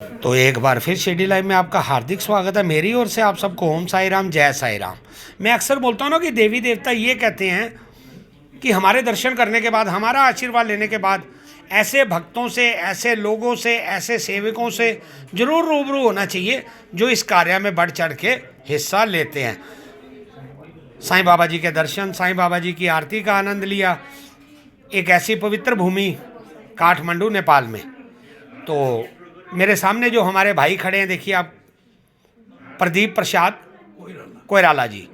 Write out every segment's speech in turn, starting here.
तो एक बार फिर शिरडी लाइव में आपका हार्दिक स्वागत है। मेरी ओर से आप सबको ओम साई राम, जय साई राम। मैं अक्सर बोलता हूँ ना कि देवी देवता ये कहते हैं कि हमारे दर्शन करने के बाद, हमारा आशीर्वाद लेने के बाद ऐसे भक्तों से, ऐसे लोगों से, ऐसे सेवकों से जरूर रूबरू होना चाहिए जो इस कार्य में बढ़ चढ़ के हिस्सा लेते हैं। साईं बाबा जी के दर्शन, साईं बाबा जी की आरती का आनंद लिया। एक ऐसी पवित्र भूमि काठमांडू, नेपाल में। तो मेरे सामने जो हमारे भाई खड़े हैं, देखिए आप, प्रदीप प्रसाद कोइराला जी।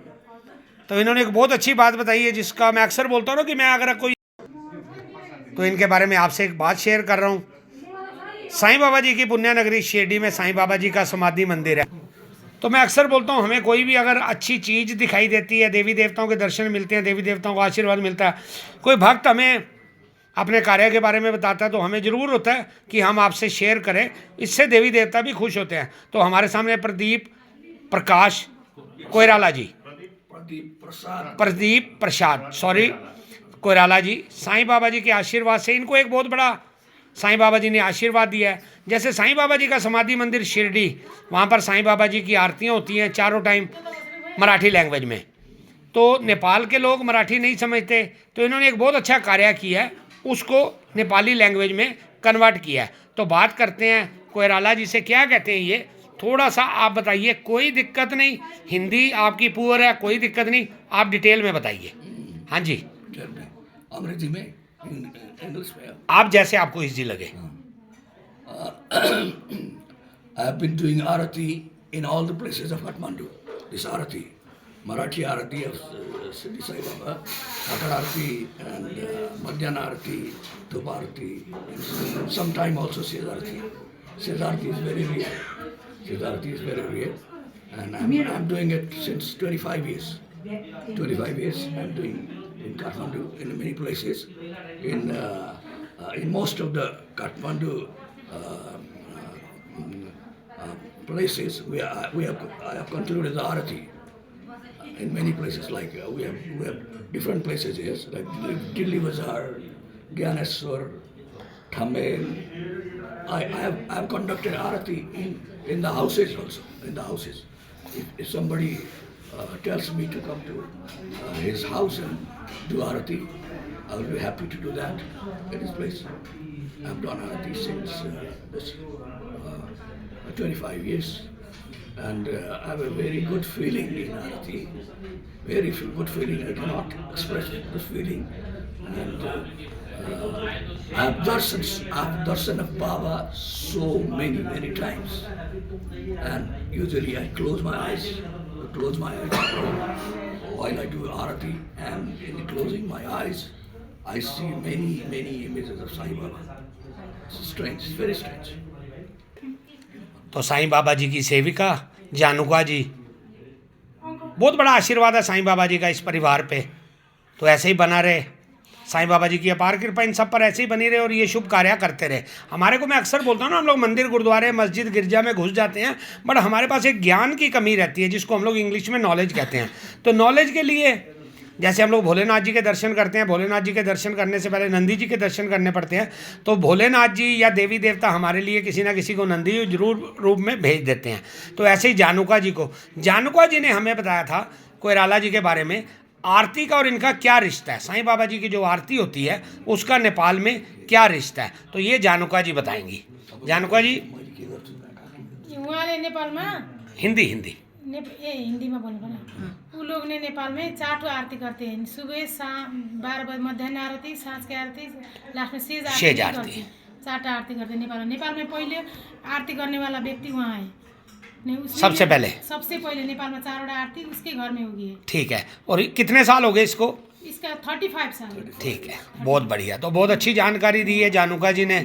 तो इन्होंने एक बहुत अच्छी बात बताई है जिसका मैं अक्सर बोलता हूँ ना कि मैं अगर कोई, तो इनके बारे में आपसे एक बात शेयर कर रहा हूँ। साईं बाबा जी की पुण्य नगरी शिरडी में साईं बाबा जी का समाधि मंदिर है। तो मैं अक्सर बोलता हूँ, हमें कोई भी अगर अच्छी चीज़ दिखाई देती है, देवी देवताओं के दर्शन मिलते हैं, देवी देवताओं का आशीर्वाद मिलता है, कोई भक्त हमें अपने कार्य के बारे में बताता है, तो हमें ज़रूर होता है कि हम आपसे शेयर करें। इससे देवी देवता भी खुश होते हैं। तो हमारे सामने प्रदीप प्रकाश कोइराला जी, प्रदीप प्रसाद सॉरी कोइराला जी, साईं बाबा जी के आशीर्वाद से, इनको एक बहुत बड़ा साईं बाबा जी ने आशीर्वाद दिया है। जैसे साईं बाबा जी का समाधि मंदिर शिरडी, वहाँ पर साईं बाबा जी की आरतियाँ होती हैं चारों टाइम मराठी लैंग्वेज में। तो नेपाल के लोग मराठी नहीं समझते, तो इन्होंने एक बहुत अच्छा कार्य किया है, उसको नेपाली लैंग्वेज में कन्वर्ट किया है। तो बात करते हैं कोइराला जी से, क्या कहते हैं ये, थोड़ा सा आप बताइए। कोई दिक्कत नहीं, हिंदी आपकी पुअर है, कोई दिक्कत नहीं, आप डिटेल में बताइए। हाँ जी, अंग्रेजी में, इंग्लिश में, आप जैसे आपको इजी लगे। I have been doing arati in all the places of Kathmandu. This arati, Marathi arati of Siddhi Sai Baba, Kathar arati and Madhyana arati, Dhup arati, and sometime also Sez arati. Sez arati is very real. Sez arati is very real, and I'm doing it since 25 years. 25 years I'm doing in Kathmandu, in many places, in most of the Kathmandu places I have concluded the arati. In many places, like we have different places here, like Dilli Bazaar, Gyaneswar, Thamel. I have conducted arati in the houses also. In the houses, if somebody tells me to come to his house and do arati, I will be happy to do that at his place. I have done arati since this 25 years, and I have a very good feeling in arati. Very good feeling. I cannot express this feeling. And I have darshan of Baba so many times, and usually I close my eyes while I do arati, and in closing my eyes I see many images of Sai Baba. It's strange, it's very strange. तो साईं बाबा जी की सेविका जानुका जी, बहुत बड़ा आशीर्वाद है साईं बाबा जी का इस परिवार पे। तो ऐसे ही बना रहे, साईं बाबा जी की अपार कृपा इन सब पर ऐसे ही बनी रहे और ये शुभ कार्य करते रहे। हमारे को, मैं अक्सर बोलता हूँ ना, हम लोग मंदिर, गुरुद्वारे, मस्जिद, गिरजा में घुस जाते हैं, बट हमारे पास एक ज्ञान की कमी रहती है जिसको हम लोग इंग्लिश में नॉलेज कहते हैं। तो नॉलेज के लिए, जैसे हम लोग भोलेनाथ जी के दर्शन करते हैं, भोलेनाथ जी के दर्शन करने से पहले नंदी जी के दर्शन करने पड़ते हैं। तो भोलेनाथ जी या देवी देवता हमारे लिए किसी ना किसी को नंदी जरूर रूप में भेज देते हैं। तो ऐसे ही जानुका जी को, जानुका जी ने हमें बताया था कोइराला जी के बारे में, आरती का और इनका क्या रिश्ता है। साईं बाबा जी की जो आरती होती है उसका नेपाल में क्या रिश्ता है, तो ये जानुका जी बताएंगी। जानुका जी, उहाँले नेपालमा हिंदी हिंदी हिंदी में बोल्नु पर्यो। ऊ लोग ने नेपाल में 4 ठो आरती करते हैं, सुबह शाम 12 बजे मध्याह्न आरती, सांझ के आरती, लास्ट में सेज आरती। 4 आरती करते हैं नेपाल में। पहले आरती करने वाला व्यक्ति वहाँ है, सबसे पहले नेपाल में 4 आरती उसके घर में होगी है। ठीक है। और कितने साल हो गए इसको? इसका 35 साल। ठीक है, बहुत बढ़िया। तो बहुत अच्छी जानकारी दी है जानुका जी ने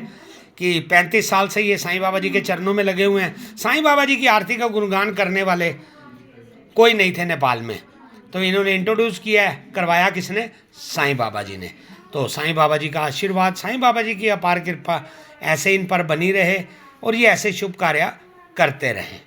कि 35 साल से ये साईं बाबा जी के चरणों में लगे हुए हैं। साईं बाबा जी की आरती का गुणगान करने वाले कोई नहीं थे नेपाल में, तो इन्होंने इंट्रोड्यूस किया है, करवाया किसने? साईं बाबा जी ने। तो साईं बाबा जी का आशीर्वाद, साईं बाबा जी की अपार कृपा ऐसे इन पर बनी रहे और ये ऐसे शुभ कार्य करते रहें।